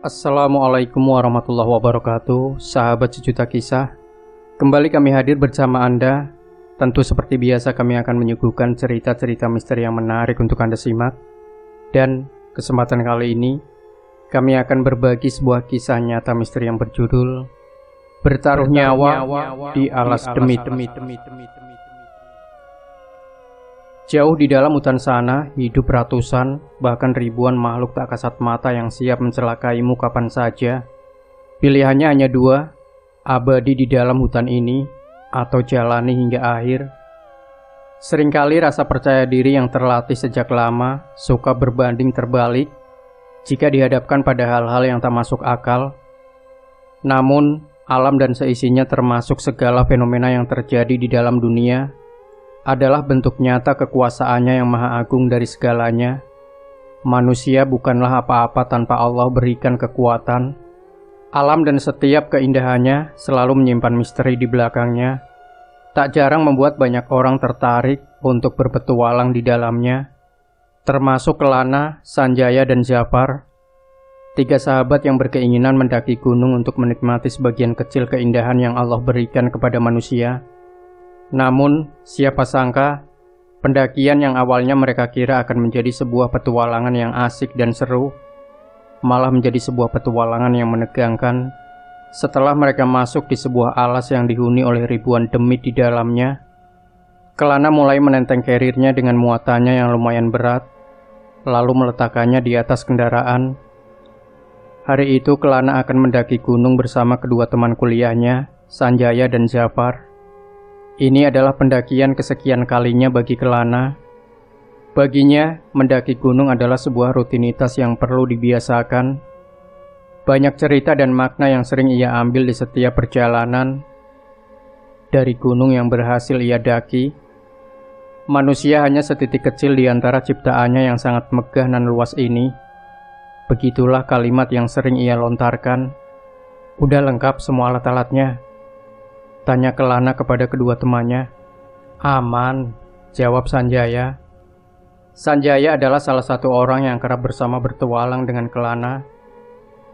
Assalamualaikum warahmatullahi wabarakatuh, sahabat sejuta kisah. Kembali kami hadir bersama Anda. Tentu seperti biasa kami akan menyuguhkan cerita-cerita misteri yang menarik untuk Anda simak. Dan kesempatan kali ini kami akan berbagi sebuah kisah nyata misteri yang berjudul Bertaruh Nyawa di Alas Demit. Jauh di dalam hutan sana, hidup ratusan, bahkan ribuan makhluk tak kasat mata yang siap mencelakaimu kapan saja. Pilihannya hanya dua, abadi di dalam hutan ini, atau jalani hingga akhir. Seringkali rasa percaya diri yang terlatih sejak lama, suka berbanding terbalik, jika dihadapkan pada hal-hal yang tak masuk akal. Namun, alam dan seisinya termasuk segala fenomena yang terjadi di dalam dunia, adalah bentuk nyata kekuasaannya yang maha agung dari segalanya. Manusia bukanlah apa-apa tanpa Allah berikan kekuatan. Alam dan setiap keindahannya selalu menyimpan misteri di belakangnya. Tak jarang membuat banyak orang tertarik untuk berpetualang di dalamnya, termasuk Kelana, Sanjaya, dan Jafar, tiga sahabat yang berkeinginan mendaki gunung untuk menikmati sebagian kecil keindahan yang Allah berikan kepada manusia. Namun, siapa sangka, pendakian yang awalnya mereka kira akan menjadi sebuah petualangan yang asik dan seru, malah menjadi sebuah petualangan yang menegangkan. Setelah mereka masuk di sebuah alas yang dihuni oleh ribuan demit di dalamnya, Kelana mulai menenteng karirnya dengan muatannya yang lumayan berat, lalu meletakkannya di atas kendaraan. Hari itu Kelana akan mendaki gunung bersama kedua teman kuliahnya, Sanjaya dan Jafar. Ini adalah pendakian kesekian kalinya bagi Kelana. Baginya, mendaki gunung adalah sebuah rutinitas yang perlu dibiasakan. Banyak cerita dan makna yang sering ia ambil di setiap perjalanan. Dari gunung yang berhasil ia daki, manusia hanya setitik kecil di antara ciptaannya yang sangat megah dan luas ini. Begitulah kalimat yang sering ia lontarkan. "Udah lengkap semua alat-alatnya?" tanya Kelana kepada kedua temannya. "Aman," jawab Sanjaya. Sanjaya adalah salah satu orang yang kerap bersama bertualang dengan Kelana.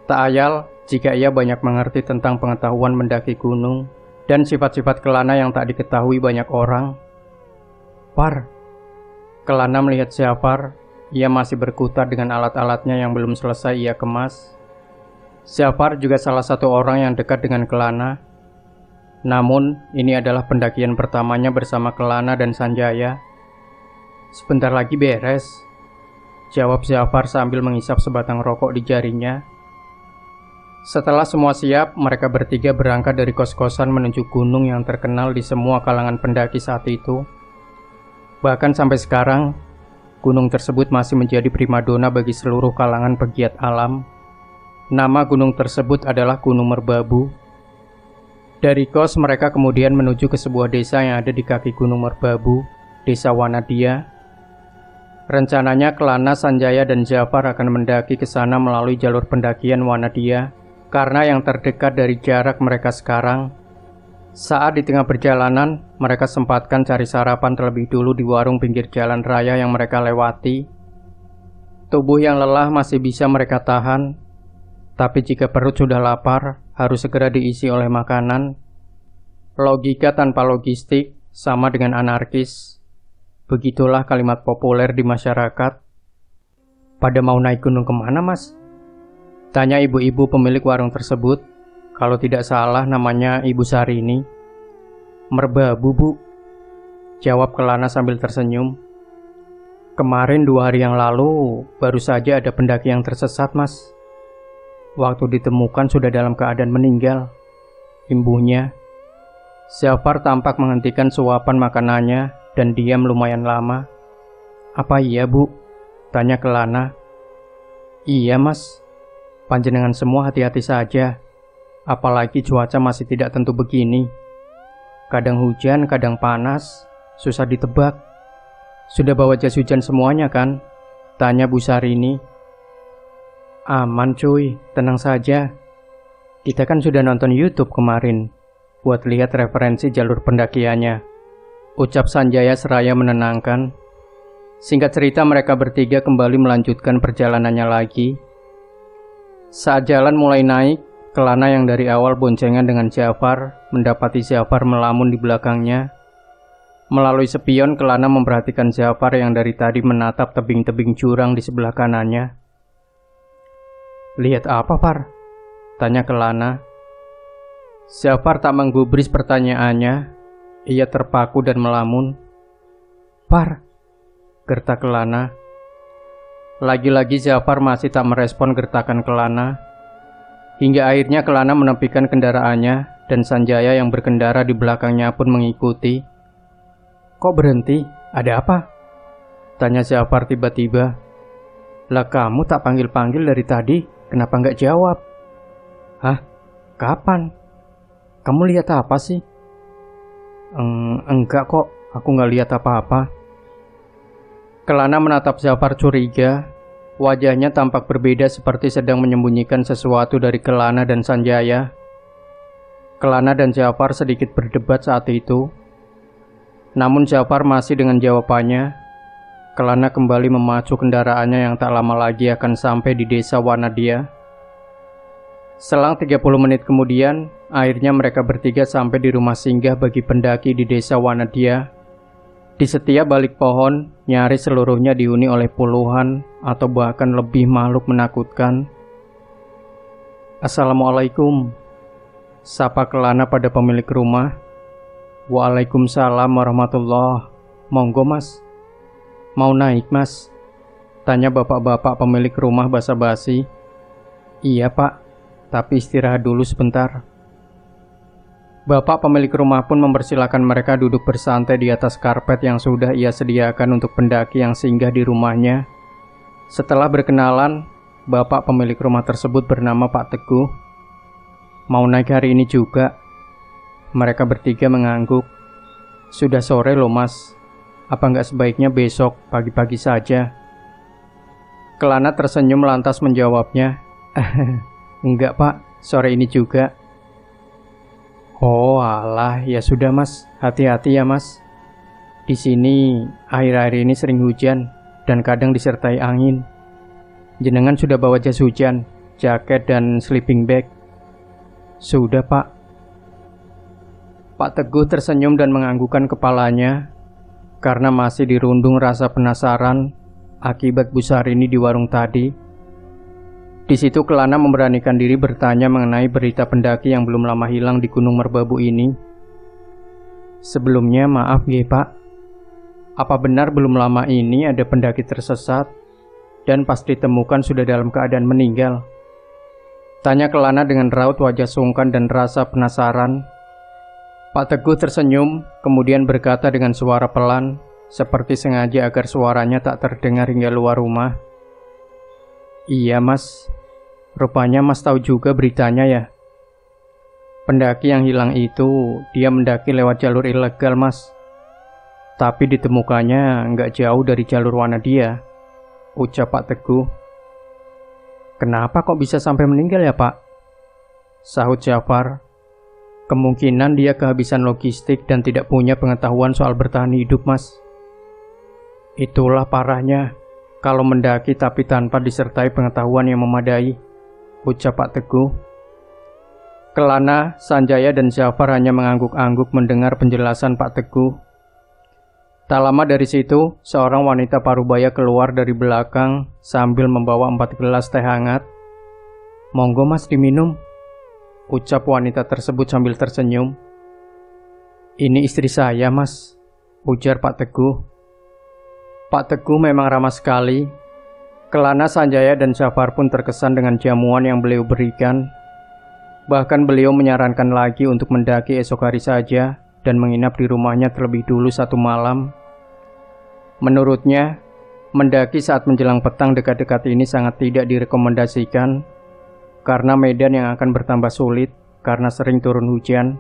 Tak ayal jika ia banyak mengerti tentang pengetahuan mendaki gunung dan sifat-sifat Kelana yang tak diketahui banyak orang. "Par," Kelana melihat Jafar. Ia masih berkutat dengan alat-alatnya yang belum selesai ia kemas. Jafar juga salah satu orang yang dekat dengan Kelana. Namun, ini adalah pendakian pertamanya bersama Kelana dan Sanjaya. "Sebentar lagi beres," jawab Jafar sambil menghisap sebatang rokok di jarinya. Setelah semua siap, mereka bertiga berangkat dari kos-kosan menuju gunung yang terkenal di semua kalangan pendaki saat itu. Bahkan sampai sekarang, gunung tersebut masih menjadi primadona bagi seluruh kalangan pegiat alam. Nama gunung tersebut adalah Gunung Merbabu. Dari kos mereka kemudian menuju ke sebuah desa yang ada di kaki Gunung Merbabu, Desa Wanadia. Rencananya Kelana, Sanjaya, dan Jafar akan mendaki ke sana melalui jalur pendakian Wanadia, karena yang terdekat dari jarak mereka sekarang. Saat di tengah perjalanan, mereka sempatkan cari sarapan terlebih dulu di warung pinggir jalan raya yang mereka lewati. Tubuh yang lelah masih bisa mereka tahan, tapi jika perut sudah lapar, harus segera diisi oleh makanan. Logika tanpa logistik sama dengan anarkis. Begitulah kalimat populer di masyarakat. "Pada mau naik gunung kemana, Mas?" tanya ibu-ibu pemilik warung tersebut. Kalau tidak salah namanya Ibu Sarini. "Merbabu, Bu," jawab Kelana sambil tersenyum. "Kemarin 2 hari yang lalu baru saja ada pendaki yang tersesat, Mas. Waktu ditemukan sudah dalam keadaan meninggal," imbuhnya. Jafar tampak menghentikan suapan makanannya dan diam lumayan lama. "Apa iya, Bu?" tanya Kelana. "Iya, Mas. Panjenengan semua hati-hati saja. Apalagi cuaca masih tidak tentu begini. Kadang hujan, kadang panas, susah ditebak. Sudah bawa jas hujan semuanya kan? Tanya Bu Sarini. Aman cuy, tenang saja. Kita kan sudah nonton YouTube kemarin buat lihat referensi jalur pendakiannya, ucap Sanjaya seraya menenangkan. Singkat cerita, mereka bertiga kembali melanjutkan perjalanannya lagi. Saat jalan mulai naik, Kelana yang dari awal boncengan dengan Jafar mendapati Jafar melamun di belakangnya. Melalui spion, Kelana memperhatikan Jafar yang dari tadi menatap tebing-tebing jurang di sebelah kanannya. Lihat apa, Par? Tanya Kelana. Jafar tak menggubris pertanyaannya. Ia terpaku dan melamun. Par, gertak Kelana. Lagi-lagi Jafar masih tak merespon gertakan Kelana. Hingga akhirnya Kelana menepikan kendaraannya dan Sanjaya yang berkendara di belakangnya pun mengikuti. Kok berhenti? Ada apa? Tanya Jafar tiba-tiba. Lah kamu tak panggil-panggil dari tadi, kenapa nggak jawab? Hah? Kapan? Kamu lihat apa sih? Enggak kok, aku nggak lihat apa-apa. Kelana menatap Jafar curiga. Wajahnya tampak berbeda seperti sedang menyembunyikan sesuatu dari Kelana dan Sanjaya. Kelana dan Jafar sedikit berdebat saat itu. Namun Jafar masih dengan jawabannya. Kelana kembali memacu kendaraannya yang tak lama lagi akan sampai di desa Wanadia. Selang 30 menit kemudian, akhirnya mereka bertiga sampai di rumah singgah bagi pendaki di desa Wanadia. Di setiap balik pohon, nyaris seluruhnya dihuni oleh puluhan atau bahkan lebih makhluk menakutkan. Assalamualaikum, sapa Kelana pada pemilik rumah. Waalaikumsalam warahmatullah. Monggo mas. Mau naik mas? Tanya bapak-bapak pemilik rumah basa-basi. Iya pak, tapi istirahat dulu sebentar. Bapak pemilik rumah pun mempersilahkan mereka duduk bersantai di atas karpet yang sudah ia sediakan untuk pendaki yang singgah di rumahnya. Setelah berkenalan, bapak pemilik rumah tersebut bernama Pak Teguh. Mau naik hari ini juga? Mereka bertiga mengangguk. Sudah sore loh mas, apa nggak sebaiknya besok pagi-pagi saja? Kelana tersenyum lantas menjawabnya. Enggak pak, sore ini juga. Oh alah, ya sudah mas, hati-hati ya mas. Di sini akhir-akhir ini sering hujan dan kadang disertai angin. Jenengan sudah bawa jas hujan, jaket dan sleeping bag? Sudah pak. Pak Teguh tersenyum dan menganggukkan kepalanya karena masih dirundung rasa penasaran akibat Bu Sarini di warung tadi. Di situ Kelana memberanikan diri bertanya mengenai berita pendaki yang belum lama hilang di Gunung Merbabu ini. Sebelumnya maaf ya pak, apa benar belum lama ini ada pendaki tersesat dan pas ditemukan sudah dalam keadaan meninggal? Tanya Kelana dengan raut wajah sungkan dan rasa penasaran. Pak Teguh tersenyum, kemudian berkata dengan suara pelan, seperti sengaja agar suaranya tak terdengar hingga luar rumah. Iya mas, rupanya mas tahu juga beritanya ya. Pendaki yang hilang itu, dia mendaki lewat jalur ilegal mas. Tapi ditemukannya nggak jauh dari jalur Wanadia, ucap Pak Teguh. Kenapa kok bisa sampai meninggal ya pak? Sahut Jafar. Kemungkinan dia kehabisan logistik dan tidak punya pengetahuan soal bertahan hidup mas. Itulah parahnya, kalau mendaki tapi tanpa disertai pengetahuan yang memadai, ucap Pak Teguh. Kelana, Sanjaya dan Jafar hanya mengangguk-angguk mendengar penjelasan Pak Teguh. Tak lama dari situ, seorang wanita parubaya keluar dari belakang sambil membawa 4 gelas teh hangat. Monggo mas diminum, ucap wanita tersebut sambil tersenyum. Ini istri saya mas, ujar Pak Teguh. Pak Teguh memang ramah sekali. Kelana, Sanjaya dan Jafar pun terkesan dengan jamuan yang beliau berikan. Bahkan beliau menyarankan lagi untuk mendaki esok hari saja dan menginap di rumahnya terlebih dulu 1 malam. Menurutnya, mendaki saat menjelang petang dekat-dekat ini sangat tidak direkomendasikan karena medan yang akan bertambah sulit karena sering turun hujan.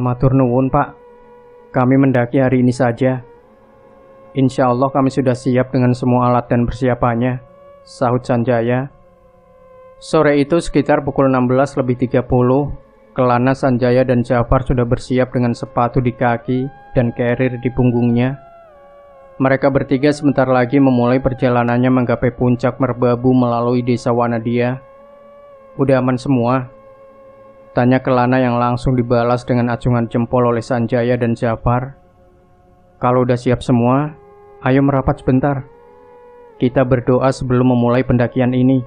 Matur nuwun Pak, kami mendaki hari ini saja. Insya Allah kami sudah siap dengan semua alat dan persiapannya, sahut Sanjaya. Sore itu sekitar pukul 16:30, Kelana, Sanjaya, dan Jafar sudah bersiap dengan sepatu di kaki dan carrier di punggungnya. Mereka bertiga sebentar lagi memulai perjalanannya menggapai puncak Merbabu melalui desa Wanadia. Udah aman semua? Tanya Kelana yang langsung dibalas dengan acungan jempol oleh Sanjaya dan Jafar. Kalau udah siap semua, ayo merapat sebentar. Kita berdoa sebelum memulai pendakian ini.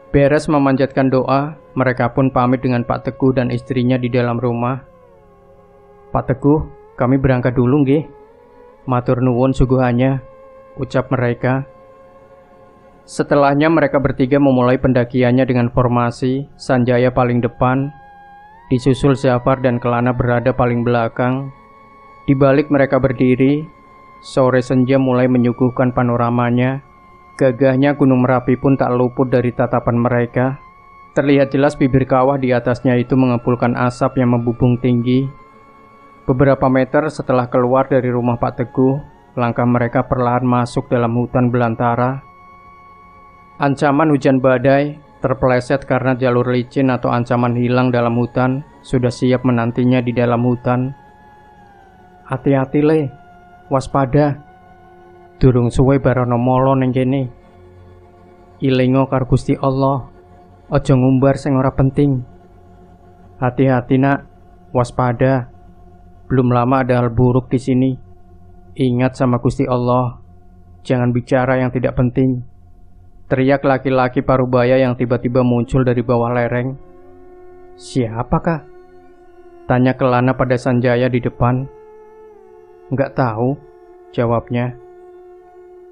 Beres memanjatkan doa, mereka pun pamit dengan Pak Teguh dan istrinya di dalam rumah. Pak Teguh, kami berangkat dulu nggih. Matur nuwun suguhannya, ucap mereka. Setelahnya mereka bertiga memulai pendakiannya dengan formasi Sanjaya paling depan, disusul Jafar dan Kelana berada paling belakang. Di balik mereka berdiri, sore senja mulai menyuguhkan panoramanya. Gagahnya Gunung Merapi pun tak luput dari tatapan mereka. Terlihat jelas bibir kawah di atasnya itu mengepulkan asap yang membubung tinggi. Beberapa meter setelah keluar dari rumah Pak Teguh, langkah mereka perlahan masuk dalam hutan belantara. Ancaman hujan badai, terpeleset karena jalur licin atau ancaman hilang dalam hutan, sudah siap menantinya di dalam hutan. Hati-hati le, waspada. Durung suwe barono molo ning kene. Ilingo karo Gusti Allah, aja ngumbar sing ora penting. Hati-hati nak, waspada. Belum lama ada hal buruk di sini. Ingat sama Gusti Allah, jangan bicara yang tidak penting. Teriak laki-laki parubaya yang tiba-tiba muncul dari bawah lereng. Siapakah? Tanya Kelana pada Sanjaya di depan. Enggak tahu, jawabnya.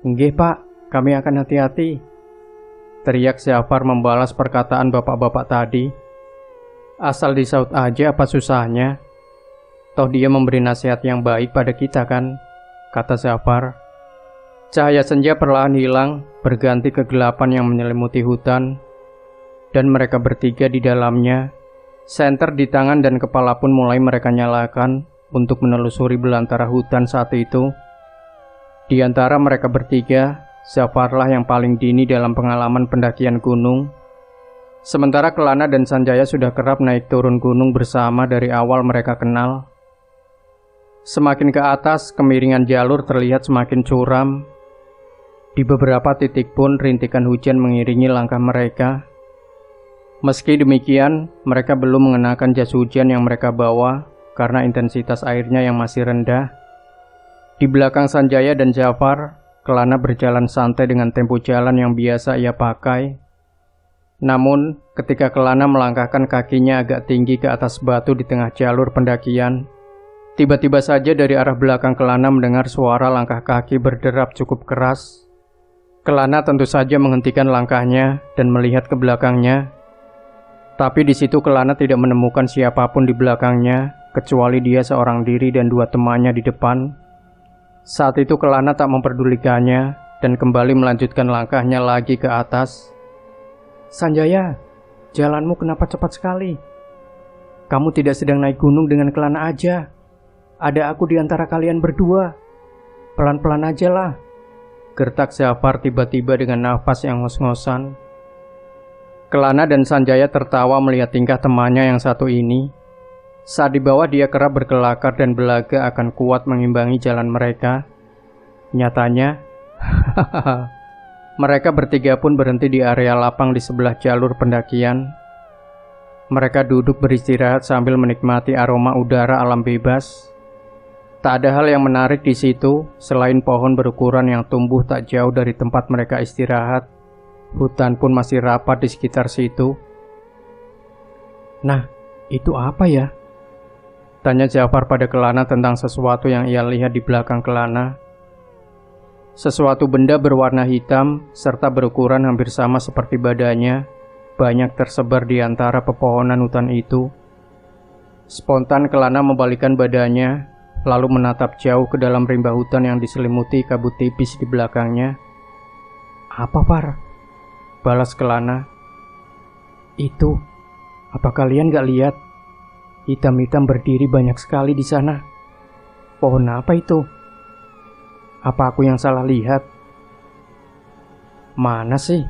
Nggih Pak, kami akan hati-hati. Teriak Jafar membalas perkataan bapak-bapak tadi. Asal disaut aja apa susahnya. Toh dia memberi nasihat yang baik pada kita kan, kata Jafar. Cahaya senja perlahan hilang, berganti kegelapan yang menyelimuti hutan. Dan mereka bertiga di dalamnya. Senter di tangan dan kepala pun mulai mereka nyalakan untuk menelusuri belantara hutan saat itu. Di antara mereka bertiga, Jafarlah yang paling dini dalam pengalaman pendakian gunung. Sementara Kelana dan Sanjaya sudah kerap naik turun gunung bersama dari awal mereka kenal. Semakin ke atas, kemiringan jalur terlihat semakin curam. Di beberapa titik pun rintikan hujan mengiringi langkah mereka. Meski demikian, mereka belum mengenakan jas hujan yang mereka bawa karena intensitas airnya yang masih rendah. Di belakang Sanjaya dan Jafar, Kelana berjalan santai dengan tempo jalan yang biasa ia pakai. Namun, ketika Kelana melangkahkan kakinya agak tinggi ke atas batu di tengah jalur pendakian, tiba-tiba saja dari arah belakang Kelana mendengar suara langkah kaki berderap cukup keras. Kelana tentu saja menghentikan langkahnya dan melihat ke belakangnya. Tapi di situ Kelana tidak menemukan siapapun di belakangnya, kecuali dia seorang diri dan dua temannya di depan. Saat itu Kelana tak memperdulikannya dan kembali melanjutkan langkahnya lagi ke atas. Sanjaya, jalanmu kenapa cepat sekali? Kamu tidak sedang naik gunung dengan Kelana aja. Ada aku di antara kalian berdua. Pelan-pelan aja lah. Gertak Jafar tiba-tiba dengan nafas yang ngos-ngosan. Kelana dan Sanjaya tertawa melihat tingkah temannya yang satu ini. Saat di bawah dia kerap berkelakar dan belaga akan kuat mengimbangi jalan mereka. Nyatanya, mereka bertiga pun berhenti di area lapang di sebelah jalur pendakian. Mereka duduk beristirahat sambil menikmati aroma udara alam bebas. Tak ada hal yang menarik di situ selain pohon berukuran yang tumbuh tak jauh dari tempat mereka istirahat. Hutan pun masih rapat di sekitar situ. Nah, itu apa ya? Tanya Jafar pada Kelana tentang sesuatu yang ia lihat di belakang Kelana. Sesuatu benda berwarna hitam serta berukuran hampir sama seperti badannya, banyak tersebar di antara pepohonan hutan itu. Spontan Kelana membalikkan badannya, lalu menatap jauh ke dalam rimba hutan yang diselimuti kabut tipis di belakangnya. Apa, Par? Balas Kelana. Itu, Apa kalian gak lihat? Hitam-hitam berdiri banyak sekali di sana. Pohon apa itu? Apa aku yang salah lihat? Mana sih?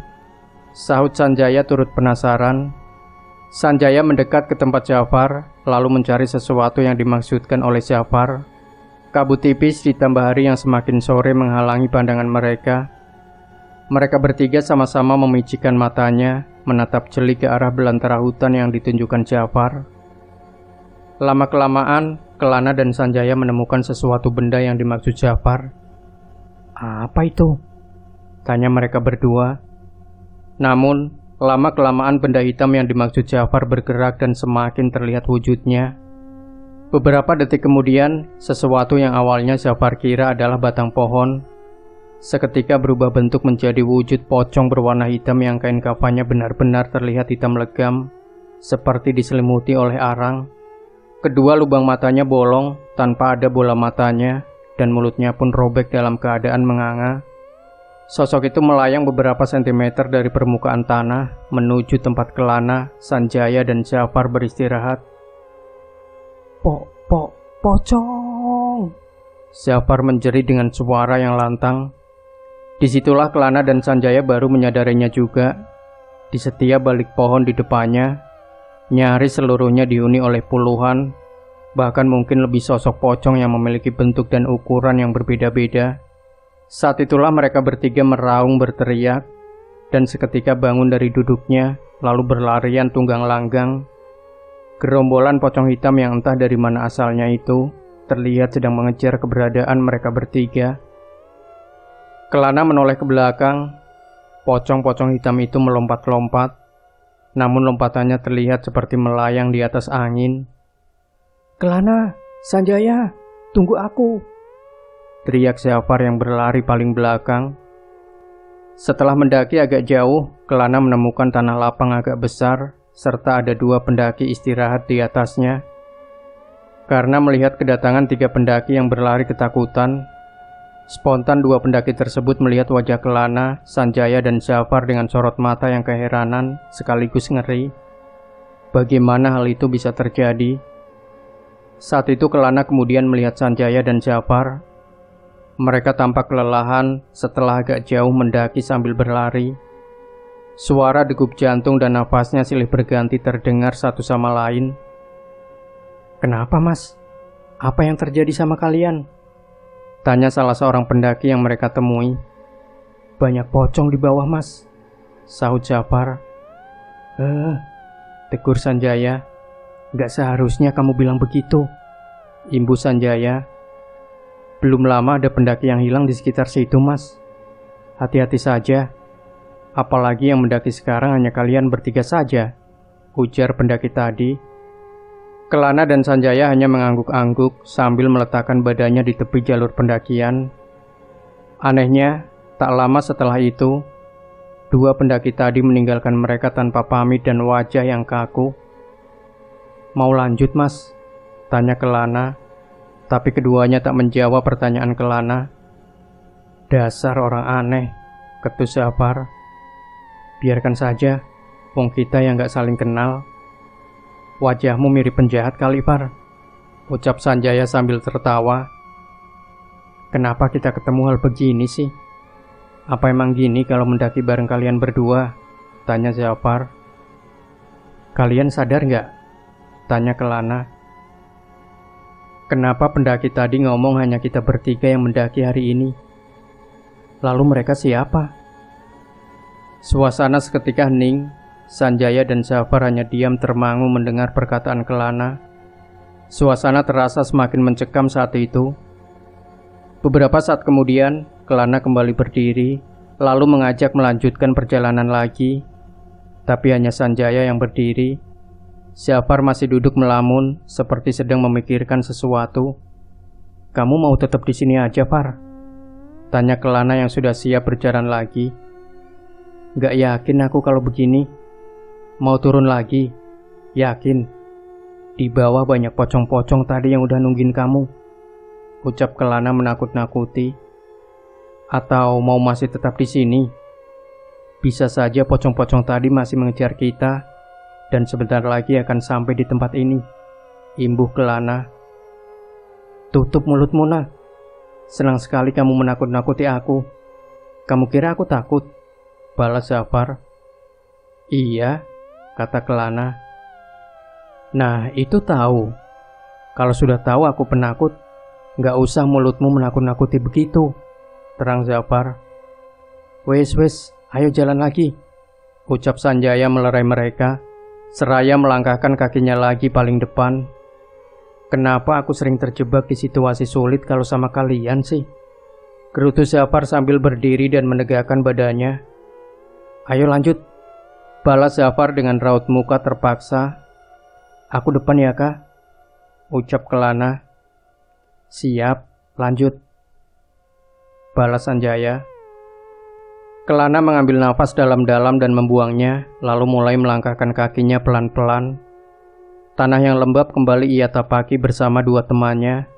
Sahut Sanjaya turut penasaran. Sanjaya mendekat ke tempat Jafar, lalu mencari sesuatu yang dimaksudkan oleh Jafar. Kabut tipis ditambah hari yang semakin sore menghalangi pandangan mereka. Mereka bertiga sama-sama memicikan matanya, menatap jeli ke arah belantara hutan yang ditunjukkan Jafar. Lama-kelamaan, Kelana dan Sanjaya menemukan sesuatu benda yang dimaksud Jafar. Apa itu? Tanya mereka berdua. Namun, lama-kelamaan benda hitam yang dimaksud Jafar bergerak dan semakin terlihat wujudnya. Beberapa detik kemudian, sesuatu yang awalnya Jafar kira adalah batang pohon, seketika berubah bentuk menjadi wujud pocong berwarna hitam yang kain kafannya benar-benar terlihat hitam legam, seperti diselimuti oleh arang. Kedua lubang matanya bolong tanpa ada bola matanya, dan mulutnya pun robek dalam keadaan menganga. Sosok itu melayang beberapa sentimeter dari permukaan tanah menuju tempat Kelana, Sanjaya, dan Jafar beristirahat. Pocong! Jafar menjerit dengan suara yang lantang. Disitulah Kelana dan Sanjaya baru menyadarinya juga. Di setiap balik pohon di depannya, nyaris seluruhnya dihuni oleh puluhan, bahkan mungkin lebih sosok pocong yang memiliki bentuk dan ukuran yang berbeda-beda. Saat itulah mereka bertiga meraung berteriak, dan seketika bangun dari duduknya, lalu berlarian tunggang langgang. Gerombolan pocong hitam yang entah dari mana asalnya itu, terlihat sedang mengejar keberadaan mereka bertiga. Kelana menoleh ke belakang. Pocong-pocong hitam itu melompat-lompat, namun lompatannya terlihat seperti melayang di atas angin. Kelana, Sanjaya, tunggu aku! Teriak Jafar yang berlari paling belakang. Setelah mendaki agak jauh, Kelana menemukan tanah lapang agak besar, serta ada dua pendaki istirahat di atasnya. Karena melihat kedatangan tiga pendaki yang berlari ketakutan, spontan dua pendaki tersebut melihat wajah Kelana, Sanjaya, dan Jafar dengan sorot mata yang keheranan sekaligus ngeri. Bagaimana hal itu bisa terjadi? Saat itu Kelana kemudian melihat Sanjaya dan Jafar. Mereka tampak kelelahan setelah agak jauh mendaki sambil berlari. Suara degup jantung dan nafasnya silih berganti terdengar satu sama lain. Kenapa, Mas? Apa yang terjadi sama kalian? Tanya salah seorang pendaki yang mereka temui. Banyak pocong di bawah, Mas, sahut Jafar. Tegur Sanjaya. Gak seharusnya kamu bilang begitu, imbu Sanjaya. Belum lama ada pendaki yang hilang di sekitar situ, Mas. Hati-hati saja. Apalagi yang mendaki sekarang hanya kalian bertiga saja, ujar pendaki tadi. Kelana dan Sanjaya hanya mengangguk-angguk sambil meletakkan badannya di tepi jalur pendakian. Anehnya, tak lama setelah itu, dua pendaki tadi meninggalkan mereka tanpa pamit dan wajah yang kaku. Mau lanjut, Mas? Tanya Kelana. Tapi keduanya tak menjawab pertanyaan Kelana. Dasar orang aneh, ketus Jafar. Biarkan saja, wong kita yang gak saling kenal. Wajahmu mirip penjahat kali, Far, ucap Sanjaya sambil tertawa. Kenapa kita ketemu hal begini sih? Apa emang gini kalau mendaki bareng kalian berdua? Tanya Jafar. Kalian sadar gak? Tanya Kelana. Kenapa pendaki tadi ngomong hanya kita bertiga yang mendaki hari ini? Lalu mereka siapa? Suasana seketika hening. Sanjaya dan Jafar hanya diam termangu mendengar perkataan Kelana. Suasana terasa semakin mencekam saat itu. Beberapa saat kemudian, Kelana kembali berdiri, lalu mengajak melanjutkan perjalanan lagi. Tapi hanya Sanjaya yang berdiri. Jafar masih duduk melamun, seperti sedang memikirkan sesuatu. Kamu mau tetap di sini aja, Far? Tanya Kelana yang sudah siap berjalan lagi. Gak yakin aku kalau begini. Mau turun lagi? Yakin. Di bawah banyak pocong-pocong tadi yang udah nungguin kamu, ucap Kelana menakut-nakuti. Atau mau masih tetap di sini? Bisa saja pocong-pocong tadi masih mengejar kita, dan sebentar lagi akan sampai di tempat ini, imbuh Kelana. Tutup mulutmu, Nah. Senang sekali kamu menakut-nakuti aku. Kamu kira aku takut? Balas Zafar. Iya, kata Kelana. Nah, itu tahu. Kalau sudah tahu aku penakut, gak usah mulutmu menakut-nakuti begitu, terang Zafar. Wes, ayo jalan lagi, ucap Sanjaya melerai mereka, seraya melangkahkan kakinya lagi paling depan. Kenapa aku sering terjebak di situasi sulit kalau sama kalian sih? Gerutu Zafar sambil berdiri dan menegakkan badannya. Ayo lanjut, balas Zafar dengan raut muka terpaksa. Aku depan ya, Kak, ucap Kelana. Siap, lanjut, balas Sanjaya. Kelana mengambil nafas dalam-dalam dan membuangnya, lalu mulai melangkahkan kakinya pelan-pelan. Tanah yang lembab kembali ia tapaki bersama dua temannya.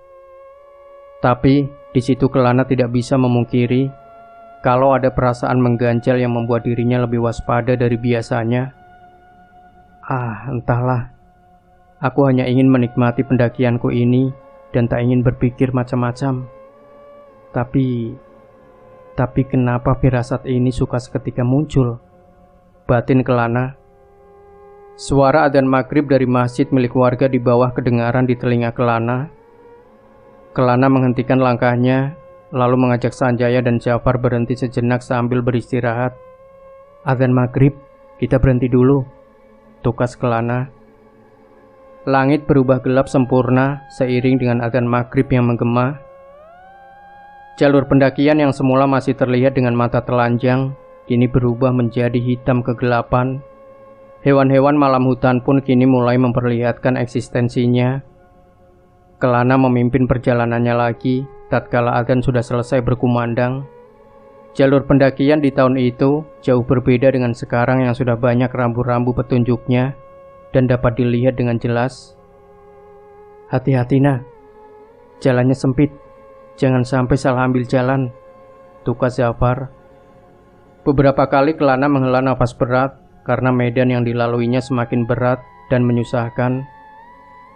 Tapi di situ Kelana tidak bisa memungkiri kalau ada perasaan mengganjal yang membuat dirinya lebih waspada dari biasanya. Entahlah. Aku hanya ingin menikmati pendakianku ini dan tak ingin berpikir macam-macam. Tapi kenapa firasat ini suka seketika muncul? Batin Kelana. Suara adzan maghrib dari masjid milik warga di bawah kedengaran di telinga Kelana. Kelana menghentikan langkahnya, lalu mengajak Sanjaya dan Zafar berhenti sejenak sambil beristirahat. Adzan maghrib, kita berhenti dulu, tukas Kelana. Langit berubah gelap sempurna seiring dengan adzan maghrib yang menggema. Jalur pendakian yang semula masih terlihat dengan mata telanjang, kini berubah menjadi hitam kegelapan. Hewan-hewan malam hutan pun kini mulai memperlihatkan eksistensinya. Kelana memimpin perjalanannya lagi, tatkala adzan sudah selesai berkumandang. Jalur pendakian di tahun itu jauh berbeda dengan sekarang yang sudah banyak rambu-rambu petunjuknya dan dapat dilihat dengan jelas. Hati-hati, Nah, jalannya sempit. Jangan sampai salah ambil jalan, tukas Zafar. Beberapa kali Kelana menghela nafas berat karena medan yang dilaluinya semakin berat dan menyusahkan.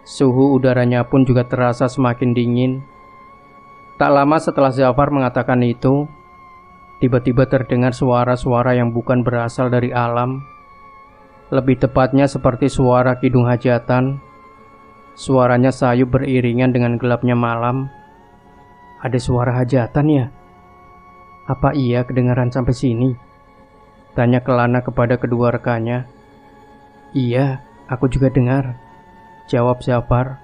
Suhu udaranya pun juga terasa semakin dingin. Tak lama setelah Zafar mengatakan itu, tiba-tiba terdengar suara-suara yang bukan berasal dari alam. Lebih tepatnya seperti suara kidung hajatan. Suaranya sayu beriringan dengan gelapnya malam. Ada suara hajatan ya? Apa iya kedengaran sampai sini? Tanya Kelana kepada kedua rekannya. Iya, aku juga dengar, jawab Zafar.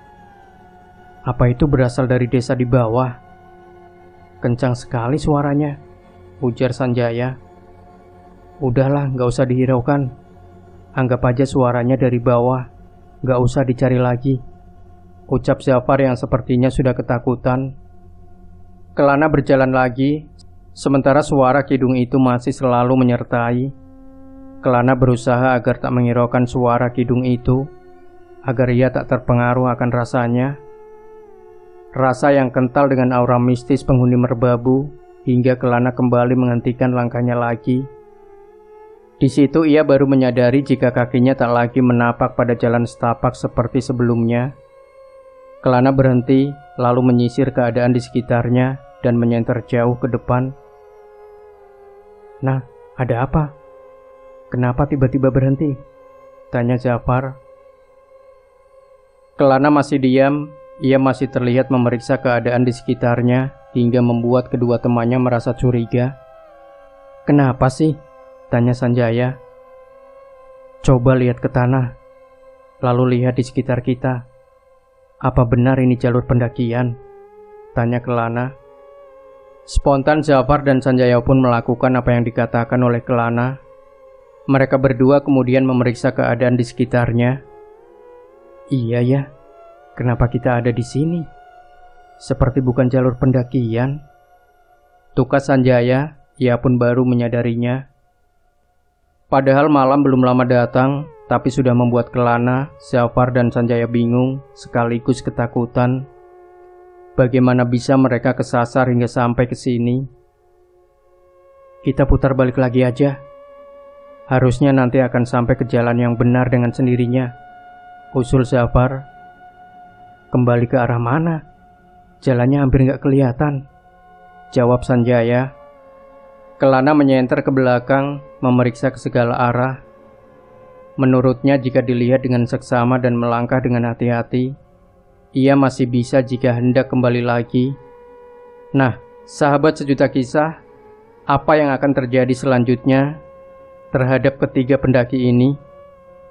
Apa itu berasal dari desa di bawah? Kencang sekali suaranya, ujar Sanjaya. Udahlah, gak usah dihiraukan. Anggap aja suaranya dari bawah, gak usah dicari lagi, ucap Zafar yang sepertinya sudah ketakutan. Kelana berjalan lagi, sementara suara kidung itu masih selalu menyertai. Kelana berusaha agar tak menghiraukan suara kidung itu, agar ia tak terpengaruh akan rasanya. Rasa yang kental dengan aura mistis penghuni merbabu, hingga Kelana kembali menghentikan langkahnya lagi. Di situ ia baru menyadari jika kakinya tak lagi menapak pada jalan setapak seperti sebelumnya. Kelana berhenti, lalu menyisir keadaan di sekitarnya dan menyenter jauh ke depan. Nah, ada apa? Kenapa tiba-tiba berhenti? Tanya Zafar. Kelana masih diam, ia masih terlihat memeriksa keadaan di sekitarnya hingga membuat kedua temannya merasa curiga. Kenapa sih? Tanya Sanjaya. Coba lihat ke tanah, lalu lihat di sekitar kita. Apa benar ini jalur pendakian? Tanya Kelana. Spontan Zafar dan Sanjaya pun melakukan apa yang dikatakan oleh Kelana. Mereka berdua kemudian memeriksa keadaan di sekitarnya. Iya ya, kenapa kita ada di sini? Seperti bukan jalur pendakian. Tukas Sanjaya, ia pun baru menyadarinya. Padahal malam belum lama datang, tapi sudah membuat Kelana, Zafar dan Sanjaya bingung sekaligus ketakutan. Bagaimana bisa mereka kesasar hingga sampai ke sini? Kita putar balik lagi aja, Harusnya nanti akan sampai ke jalan yang benar dengan sendirinya, usul Zafar. Kembali ke arah mana? Jalannya hampir nggak kelihatan, jawab Sanjaya. Kelana menyenter ke belakang, memeriksa ke segala arah. Menurutnya jika dilihat dengan seksama dan melangkah dengan hati-hati, ia masih bisa jika hendak kembali lagi. Nah, sahabat sejuta kisah, apa yang akan terjadi selanjutnya terhadap ketiga pendaki ini?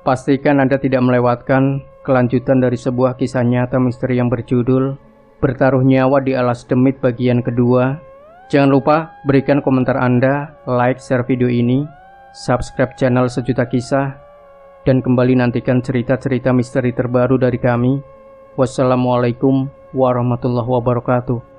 Pastikan Anda tidak melewatkan kelanjutan dari sebuah kisah nyata misteri yang berjudul Bertaruh Nyawa di Alas Demit bagian kedua. Jangan lupa berikan komentar Anda, like, share video ini, subscribe channel Sejuta Kisah, dan kembali nantikan cerita-cerita misteri terbaru dari kami. Wassalamualaikum warahmatullahi wabarakatuh.